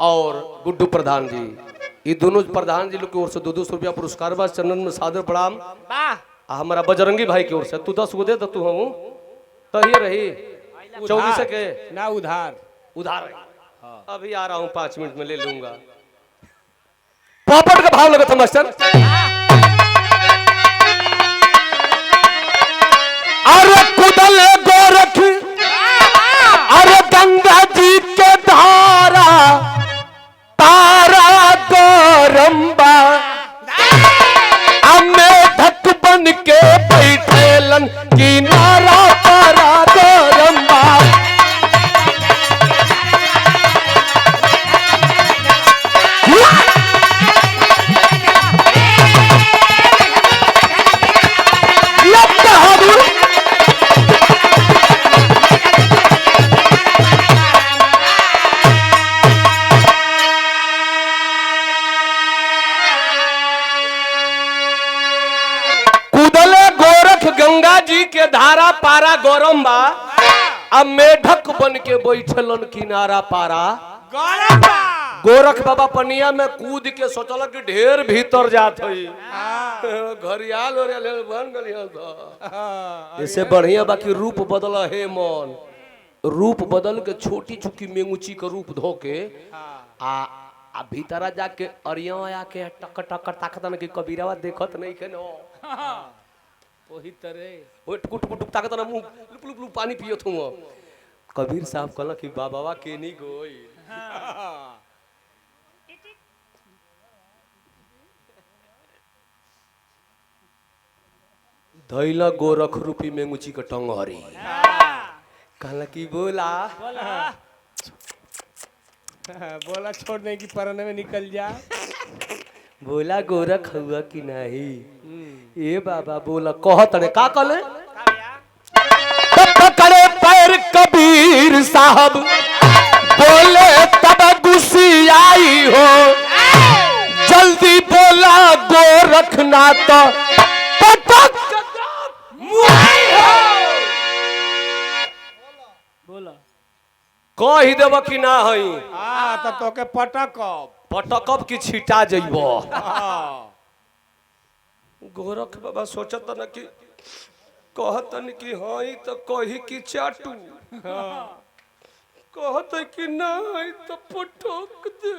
और गुड्डू प्रधान जी, ये दोनों प्रधान जी लोग की ओर से 200 रुपया पुरस्कार बा। चंदन में सादर प्रणाम। हमारा बजरंगी भाई की ओर से तू 10 गो दे तो हम तो ये रही 24 के ना उधार उधार अभी आ रहा हूं, 5 मिनट में ले लूंगा। पोपट का भाव लगा था मास्टर। अरे कुदल गोरख, अरे गंगा जी के धारा तारा गौरम्बा, हमें धक बन के बैठेलन किनारा तारा गौरम्बा। गंगा जी के धारा पारा गौरम्बा, अब मेढक बन के बैठलन किनारा पारा गौरम्बा। गोरख बाबा पनिया में कूद के सोचल कि ढेर भीतर जात है, घरियाल बन गई। इससे बढ़िया बाकी रूप बदल है मन, रूप बदल के छोटी चुकी मेंगुची का रूप धो के आ भीतरा जाके अरिया के टक टक ताकत न कि कबीरावा देखत नहीं के नो वही तरह वो टुक टुक ताकत ना मुंह लुप लुप लुप पानी पियत हूं। कबीर साहब कहला कि बाबा के नहीं गोई धैला गोरख रूपी मेंगुची का टंगहरी। कहला कि बोला बोला छोड़ने की परने में निकल जा। बोला गोरख हुआ कि नहीं? ए बाबा बोला कहत ने का कले पकड़े पैर कबीर साहब बोले तब गुस्सी आई हो, जल्दी बोला गोरख ना तो पटक बोला कही देव कि ना हई तो तोके पटकब पटकब की छिटा जइबो। गोरख बाबा सोचत न कि कहतन कि हई तो कही कि चाटू, कहत कि नहीं तो पटक दे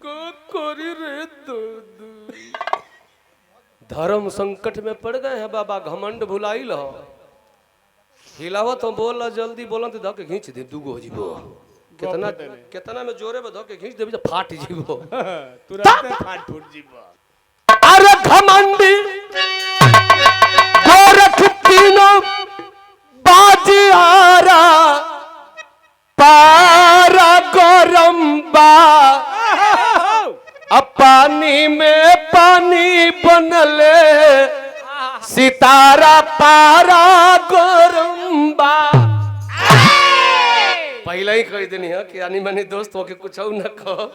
का करी रे दूध। धर्म संकट में पड़ गए हैं बाबा, घमंड भुलाई लो। हिलावत तो बोल जल्दी बोला तो धके खींच दे दूगो जीवो। कितना कितना में जोरे में धके खींच दे फाट जीवो, तुरंत फाट फूट जीवो। अरे घमंडी गोरख तीनों बाजियारा पारा गौरम्बा, अब पानी में पानी बनले सितारा पारा गौरम्बा। पहले ही कह देनी है कि यानी मैंने दोस्त होके कुछ न कहो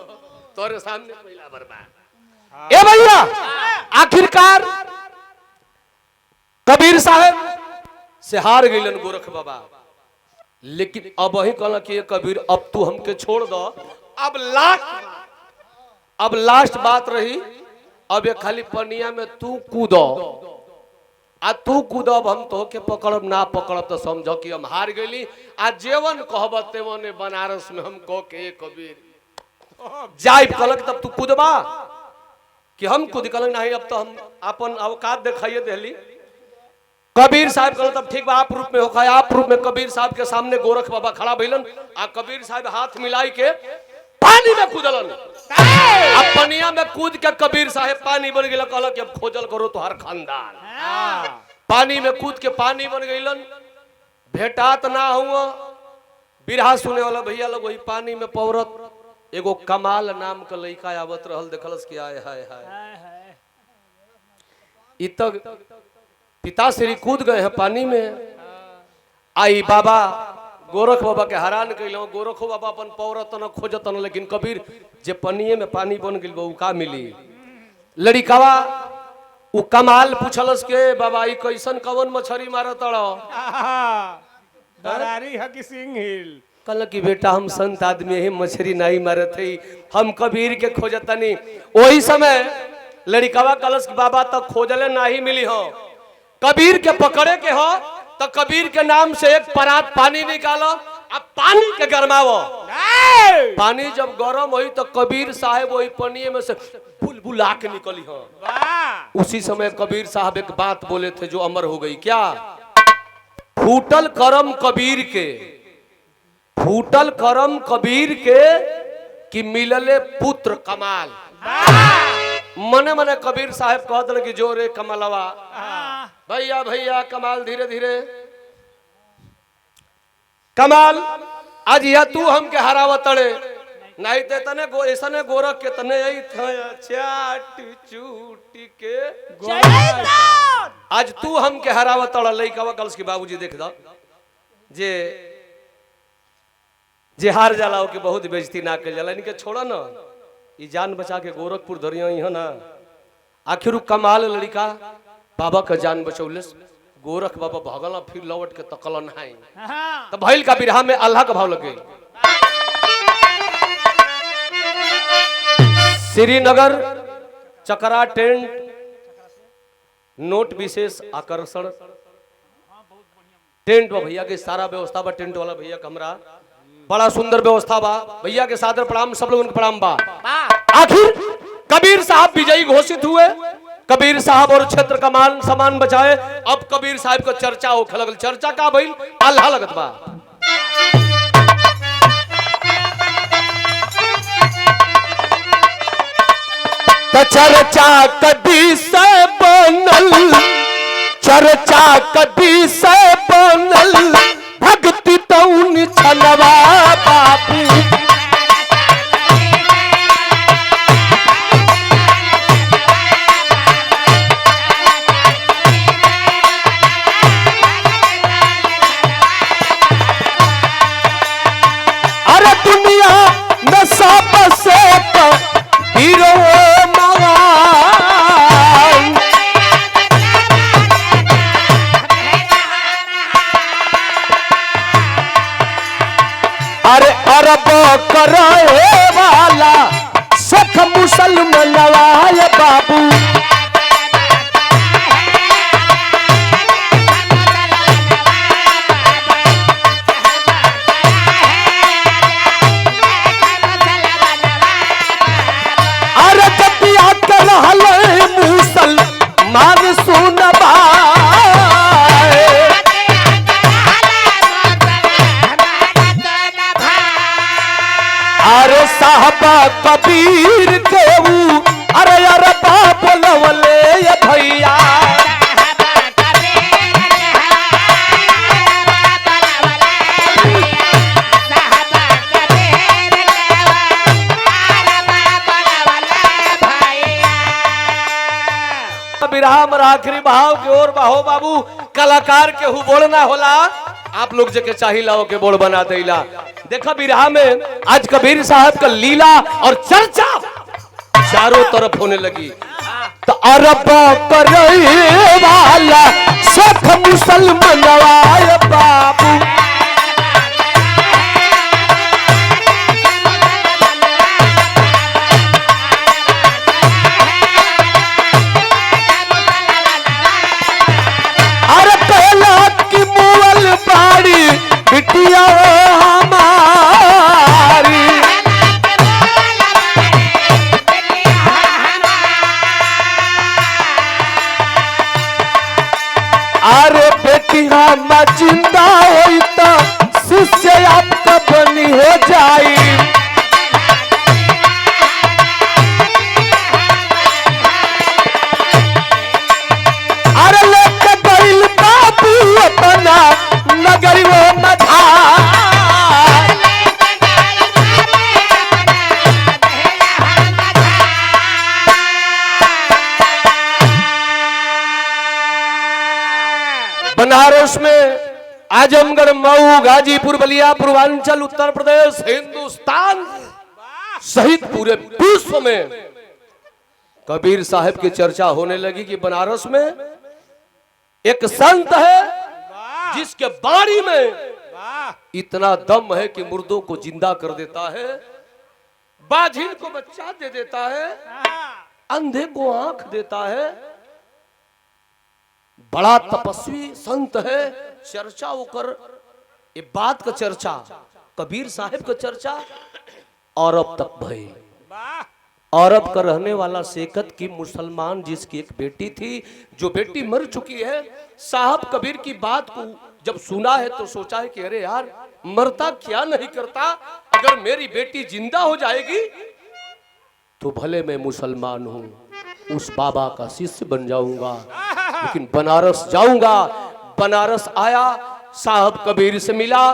तोरे सामने पहला बर्बाद। ए भैया आखिरकार कबीर साहब से हार गईलन गोरख बाबा, लेकिन अब वही कहला कि कबीर अब तू हमके छोड़ दो। अब लास्ट बात रही, अब ये खाली पनिया में तू कूदो आ तू कूदब हम तो के पकड़ब ना पकड़ब तो समझो कि हम हार गईली। आ जेवन कहब तेवन बनारस में हम कह के कबीर जाय कहलक तब तू कूदबा कि हम कूद कहलक नहीं अब तो हम अपन औकात दिखाइए देली। कबीर साहब कहल तब ठीक बा, आप रूप में होखा। आप रूप में कबीर साहब के सामने गोरख बाबा खड़ा भइलन। आ कबीर साहब हाथ मिलाई के पानी में कूदलन। अब पनिया में कूद के कबीर साहब पानी बन गइल। कहल कि अब खोजल करो तो हर खानदान। पानी में कूद के पानी बन गइलन। भेटात ना हुआ। बिरहा सुने वाला भैया लोग वही पानी में पौरत एगो कमाल नाम का लड़का आवत रहल। देखलस कि आय हाय हाय इ तक पिताश्री कूद गए हैं पानी में। आई बाबा गोरख बाबा के हैरान कैलो। गोरखो बाबा अपन पौरतन खोजतन, लेकिन कबीर जे पनिये में पानी बन गइल उ का मिली। लड़िकावा उ कमाल पूछलस के बाबा ई कैसन कवन मछरी मारत दरारी है कि सिंह हिल। कहल कि बेटा हम संत आदमी है, मछली नहीं मारत है, हम कबीर के खोजतनी। वही समय लड़िकावा कलश बाबा तक खोजले नहीं मिली हो। कबीर के पकड़े के हो तो कबीर के नाम से एक परात पानी निकालो। अब पानी के गरमावो। पानी जब गर्म हुई तो कबीर साहब वही पानी में से बुलबुला के निकली हो। उसी समय कबीर साहब एक बात बोले थे जो अमर हो गई। क्या? फूटल करम कबीर के, फूटल करम कबीर के कि मिलले पुत्र कमाल। मने मने कबीर साहब कहते कि जो रे कमलवा भैया भैया कमाल धीरे धीरे कमाल आज यह तू हमके हरावतड़े नहीं ते तने ऐसने गोरख के तने यही चाट चूटी के आज तू हमके हरावतड़। लइकावा कलस की बाबूजी देख दो जे हार जाला के बहुत बेइज्जती ना कर जाला। इनके छोड़ा ना, ये जान बचा के गोरखपुर धरिया ही है ना। आखिर कमाल लड़का बाबा का जान बचौलस। गोरख बाबा भगला फिर लौट के तकलन है। तो भइल का बिरहा में अल्लाह का भाव लगे। श्रीनगर चकरा टेंट नोट विशेष आकर्षण टेंट बा भैया के सारा व्यवस्था बा। टेंट वाला भैया कमरा बड़ा सुंदर व्यवस्था बा। भैया के सादर प्रणाम, सब लोगों को प्रणाम बा। आखिर कबीर साहब विजयी घोषित हुए। कबीर साहब और क्षेत्र का मान सम्मान बचाए। अब कबीर साहब को चर्चा होखे लगल। चर्चा का भइल? अल्लाह लगत बा। चर्चा कदी से बनल, चर्चा कदी से बनल, भक्ति तौन छलवा बाबू। अरे दुनिया में सबसे हीरो अरब कराए वाला सख मुसलमानवाए बाबू। अरे जबिया कर हले मुसलमान सुनबा। अरे साहबा कबीर के ऊ अरे अरे बाप बोलवले भैया। विराम आखिरी भाव की ओर बाहो बाबू। कलाकार के हु बोलना होला, आप लोग जके चाहिला हो के बोल बना देला। देखा बिरहा में आज कबीर साहब का लीला और चर्चा चारों तरफ होने लगी। तो अरब करे वाला सख मुसलमानवाए बाबू। अरे पहला की मुअल बाड़ी बिटिया अरे बनारस में, आजमगढ़, मऊ, गाजीपुर, बलिया, पूर्वांचल, उत्तर प्रदेश, हिंदुस्तान सहित पूरे विश्व में कबीर साहब की चर्चा होने लगी कि बनारस में एक संत है जिसके बाणी में इतना दम है कि मुर्दों को जिंदा कर देता है, बाझिन को बच्चा दे देता है, अंधे को आंख देता है, बड़ा तपस्वी संत है। चर्चा होकर ये बात का चर्चा, कबीर साहब का चर्चा अरब तक भई। अरब का रहने वाला सेकत की मुसलमान जिसकी एक बेटी थी, जो बेटी मर चुकी है, साहब कबीर की बात को जब सुना है तो सोचा है कि अरे यार, मरता क्या नहीं करता, अगर मेरी बेटी जिंदा हो जाएगी तो भले मैं मुसलमान हूं, उस बाबा का शिष्य बन जाऊंगा, लेकिन बनारस जाऊंगा। बनारस आया, साहब कबीर से मिला।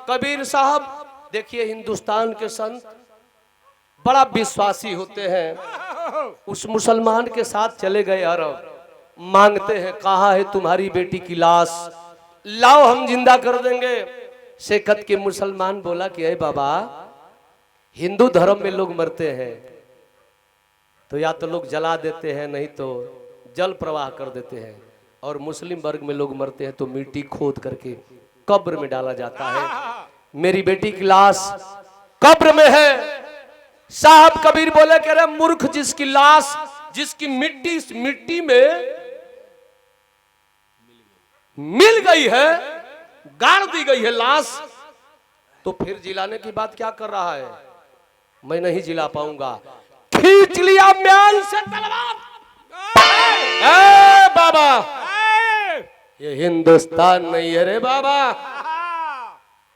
कबीर साहब देखिए, हिंदुस्तान के संत बड़ा विश्वासी होते हैं। उस मुसलमान के साथ चले गए अरब, मांगते हैं कहाँ है तुम्हारी बेटी की लाश, लाओ हम जिंदा कर देंगे। शेखत के मुसलमान बोला कि अरे बाबा, हिंदू धर्म में लोग मरते हैं तो या तो लोग जला देते हैं, नहीं तो जल प्रवाह कर देते हैं, और मुस्लिम वर्ग में लोग मरते हैं तो मिट्टी खोद करके कब्र में डाला जाता है। मेरी बेटी की लाश कब्र में है। साहब कबीर बोले कह रहे मूर्ख, जिसकी लाश, जिसकी मिट्टी में मिल गई है, गाड़ दी गई है लाश, तो फिर जिलाने की बात क्या कर रहा है? मैं नहीं जिला पाऊंगा। खींच लिया म्यान से तलवार। ए बाबा, ये हिंदुस्तान नहीं है रे बाबा,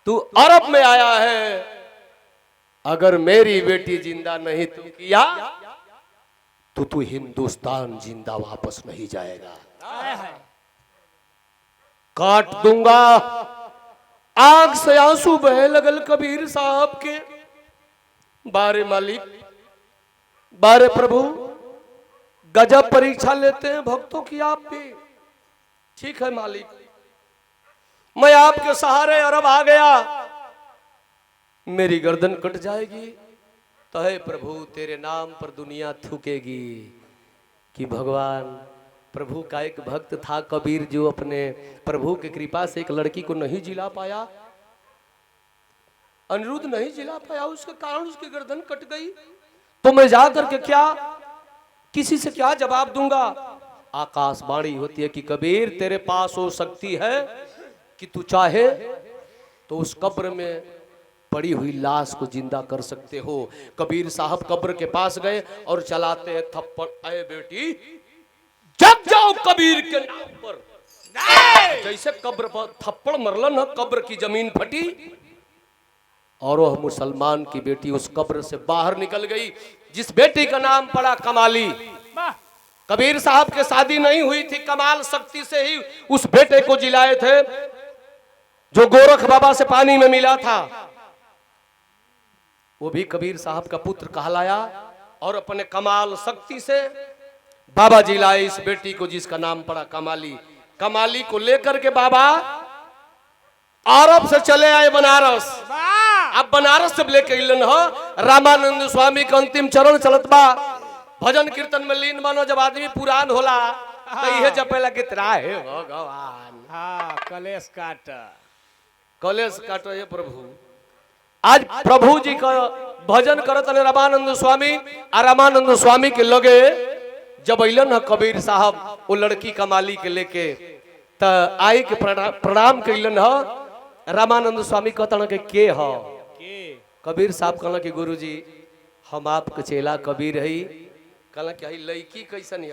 तू अरब में आया है, अगर मेरी बेटी जिंदा नहीं तू किया तो तू हिंदुस्तान जिंदा वापस नहीं जाएगा, काट दूंगा। आंख से आंसू बहे लगल कबीर साहब के। बारे मालिक, बारे प्रभु, गजब परीक्षा लेते हैं भक्तों की आप भी। ठीक है मालिक, मैं आपके सहारे अरब आ गया, मेरी गर्दन कट जाएगी तो है प्रभु तेरे नाम पर दुनिया थूकेगी। कि भगवान, प्रभु का एक भक्त था कबीर, जो अपने प्रभु की कृपा से एक लड़की को नहीं जिला पाया, अनिरुद्ध नहीं जिला पाया, उसके कारण उसकी गर्दन कट गई। तो मैं जाकर के क्या, किसी से क्या जवाब दूंगा? आकाशवाणी होती है कि कबीर तेरे पास वो शक्ति है कि तू चाहे तो उस कब्र में पड़ी हुई लाश को जिंदा कर सकते हो। कबीर साहब कब्र के पास गए और चलाते हैं थप्पड़। अरे बेटी, जग जाओ कबीर के नाम पर। जैसे कब्र पर थप्पड़ मरलन, कब्र की जमीन फटी और वह मुसलमान की बेटी उस कब्र से बाहर निकल गई, जिस बेटी का नाम पड़ा कमाली। कबीर साहब के शादी नहीं हुई थी, कमाल शक्ति से ही उस बेटे को जिलाए थे, जो गोरख बाबा से पानी में मिला था। वो भी कबीर साहब का पुत्र कहलाया और अपने कमाल शक्ति से बाबा जिलाए इस बेटी को, जिसका नाम पड़ा कमाली। कमाली को लेकर के बाबा अरब से चले आए बनारस। अब बनारस से लेके अलन हो, रामानंद स्वामी का अंतिम चरण चलत बा। भजन कीर्तन में लीन मानो, जब आदमी पुरान होला तो यह जपे लगे त्राहे भगवान। हाँ, कलेश काट, कलेश काटो ये प्रभु। आज प्रभु जी का भजन करत रामानंद स्वामी, और रामानंद स्वामी के लगे जब अलन है कबीर साहब वो लड़की कमाली के लेके, त आई के प्रणाम कैलन है। रामानंद स्वामी कहता के हो? कबीर साहब कहला कि गुरुजी हम आपके चेला कबीर है। कहला कि लड़की कैसन है?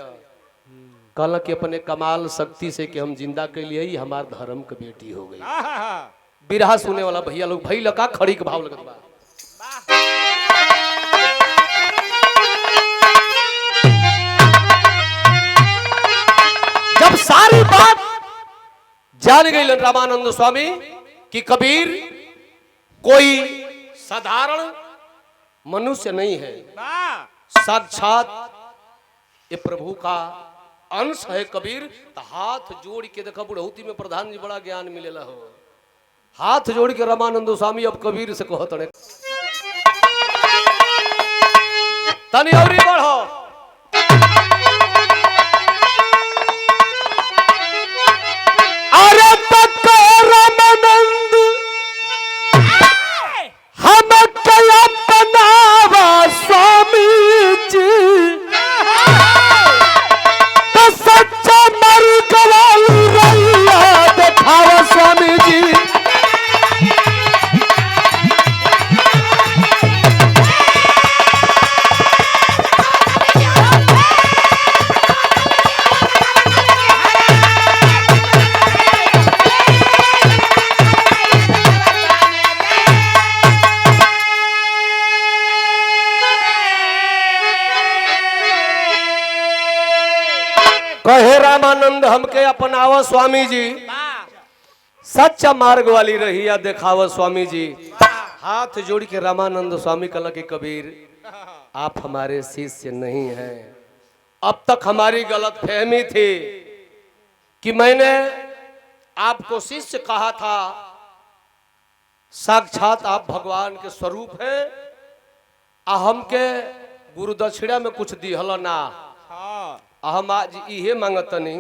कहला कि अपने कमाल शक्ति से कि हम जिंदा के लिए हमार धर्म के बेटी हो गई। बिरहा सुने वाला भैया लोग भाई लगा खड़ी के भाव लगत बा। जब सारी बात जान गई रामानंद स्वामी कि कबीर कोई साधारण मनुष्य नहीं है, साक्षात ये प्रभु का अंश है कबीर। तो हाथ जोड़ के देखा बुढ़ौती में प्रधान जी बड़ा ज्ञान मिलेला हो। हाथ जोड़ के रामानंद स्वामी अब कबीर से कहो तने तनी औरी बढ़ो। अरे तक रामानंद हम कया बनावा स्वामी जी, तो सच्चा मर गवाल रैया देखावा स्वामी जी। कहे रामानंद हमके अपनाव स्वामी जी, सच्चा मार्ग वाली रहिया देखाव स्वामी जी। हाथ जोड़ के रामानंद स्वामी कला के कबीर आप हमारे शिष्य नहीं हैं। अब तक हमारी गलत फहमी थी कि मैंने आपको शिष्य कहा था, साक्षात आप भगवान के स्वरूप हैं। हमके गुरु दक्षिणा में कुछ दिहल ना। हम आज इहे मांगतनी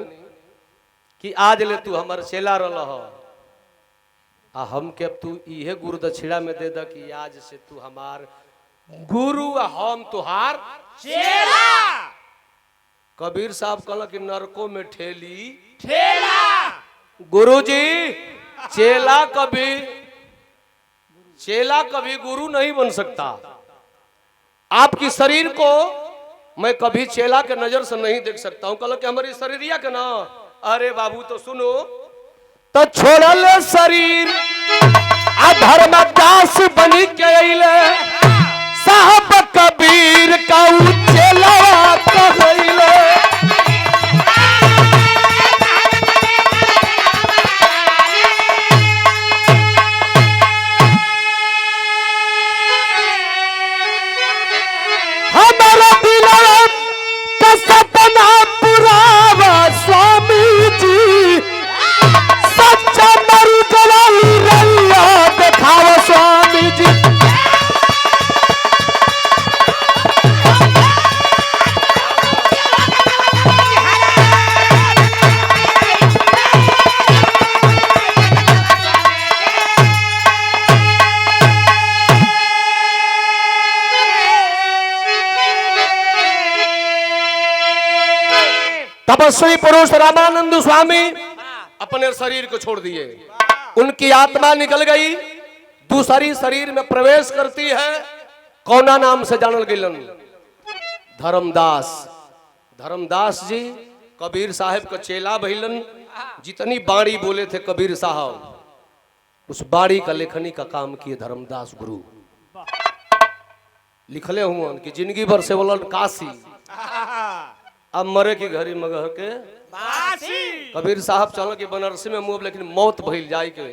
कि आज ले तू हमार चेला रह, हमके अब तू इहे गुरु दक्षिणा में दे दा कि आज से तू हमार गुरु हम तुहार चेला। कबीर साहब कहला कि नरकों में ठेली ठेला। गुरुजी चेला कभी गुरु नहीं बन सकता। आपकी शरीर को मैं कभी चेला के नजर से नहीं देख सकता हूं। कहला कि हमारी शरीरिया के ना। अरे बाबू तो सुनो, तो छोड़ल शरीर धर्मदास बनी के अइले, साहब कबीर का चेला कहले। हमारा दिलवा का सपना पुरावा स्वामी जी, सच्चा मरु गवाली रैया देखावा स्वामी जी। तपस्वी पुरुष रामानंद स्वामी अपने शरीर को छोड़ दिए। उनकी आत्मा निकल गई, दूसरी शरीर में प्रवेश करती है। कौना नाम से जानल गइलन? धर्मदास। धर्मदास जी कबीर साहब का चेला भइलन। जितनी बाणी बोले थे कबीर साहब, उस बाणी का लेखनी का काम किए धर्मदास गुरु। लिखले हुआ कि जिंदगी भर से बोलन काशी, अब मरे की घड़ी मगह के बासी। कबीर साहब चलो कि बनारसी में मुँह, लेकिन मौत भइल जाए के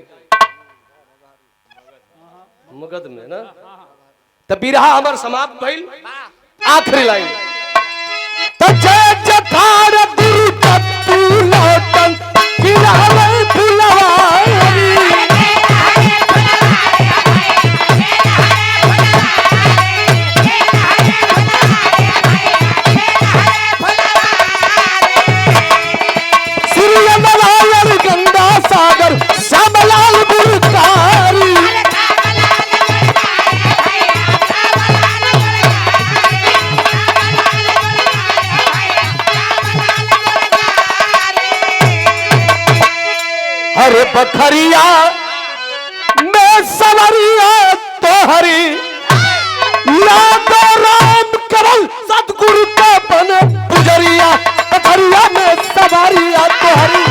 मगध में ना। तो बिरहा हमार समाप्त भइल। आखिरी लाइन तो जय जयकार गुरु तत्तु लौटन गिरावे फुलवारी। सूर्य नारायण गंगा सागर श्यामलाल गुरकारी। हरे बखरिया में सवरिया तो हरी, लाडो राम करल सतगुरु का बने पुजरिया। बखरिया में सवरिया तो हरी।